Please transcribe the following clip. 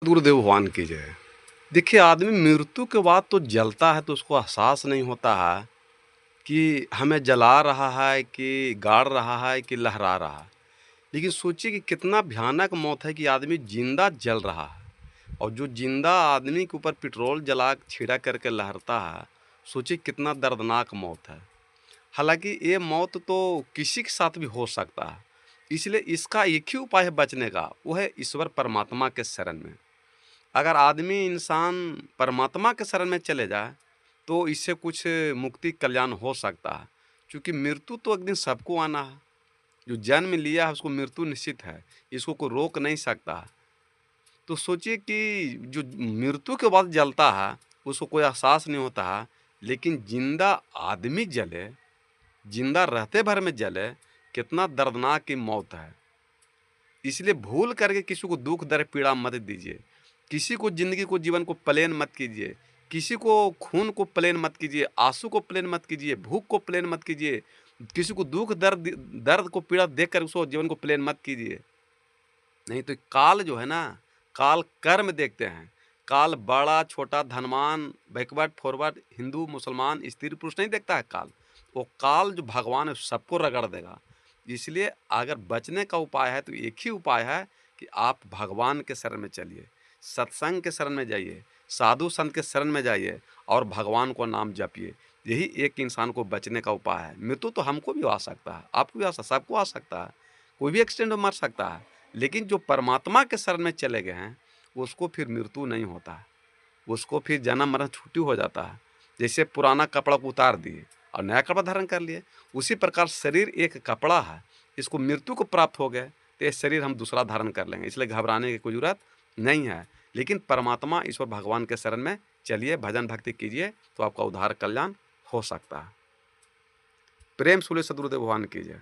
गुरुदेव भगवान की जय। देखिए, आदमी मृत्यु के बाद तो जलता है तो उसको एहसास नहीं होता है कि हमें जला रहा है कि गाड़ रहा है कि लहरा रहा है। लेकिन सोचिए कि कितना भयानक मौत है कि आदमी ज़िंदा जल रहा है और जो ज़िंदा आदमी के ऊपर पेट्रोल जला छिड़क करके लहरता है, सोचिए कितना दर्दनाक मौत है। हालाँकि ये मौत तो किसी के साथ भी हो सकता है, इसलिए इसका एक ही उपाय है बचने का, वो है ईश्वर परमात्मा के शरण में। अगर आदमी इंसान परमात्मा के शरण में चले जाए तो इससे कुछ मुक्ति कल्याण हो सकता है, क्योंकि मृत्यु तो एक दिन सबको आना है। जो जन्म लिया है उसको मृत्यु निश्चित है, इसको कोई रोक नहीं सकता है। तो सोचिए कि जो मृत्यु के बाद जलता है उसको कोई एहसास नहीं होता है, लेकिन जिंदा आदमी जले, जिंदा रहते भर में जले, कितना दर्दनाक की मौत है। इसलिए भूल करके किसी को दुख दर्द पीड़ा मत दीजिए, किसी को ज़िंदगी को जीवन को प्लेन मत कीजिए, किसी को खून को प्लेन मत कीजिए, आंसू को प्लेन मत कीजिए, भूख को प्लेन मत कीजिए, किसी को दुख दर्द दर्द को पीड़ा देख कर उसको जीवन को प्लेन मत कीजिए। नहीं तो काल जो है ना, काल कर्म देखते हैं। काल बड़ा छोटा धनवान बैकवर्ड फॉरवर्ड हिंदू मुसलमान स्त्री पुरुष नहीं देखता है काल। वो काल जो भगवान है सबको रगड़ देगा। इसलिए अगर बचने का उपाय है तो एक ही उपाय है कि आप भगवान के शरण में चलिए, सत्संग के शरण में जाइए, साधु संत के शरण में जाइए और भगवान को नाम जपिए। यही एक इंसान को बचने का उपाय है। मृत्यु तो हमको भी आ सकता है, आपको भी आ सकता है, सबको आ सकता है, कोई भी एक्सीडेंट में मर सकता है। लेकिन जो परमात्मा के शरण में चले गए हैं उसको फिर मृत्यु नहीं होता है, उसको फिर जन्म मरण छुट्टी हो जाता है। जैसे पुराना कपड़ा को उतार दिए और नया कपड़ा धारण कर लिए, उसी प्रकार शरीर एक कपड़ा है, इसको मृत्यु को प्राप्त हो गए तो ये शरीर हम दूसरा धारण कर लेंगे, इसलिए घबराने की कोई जरूरत नहीं है। लेकिन परमात्मा ईश्वर भगवान के शरण में चलिए, भजन भक्ति कीजिए तो आपका उद्धार कल्याण हो सकता है। प्रेम सूर्य सदगुरुदेव भगवान कीजिए।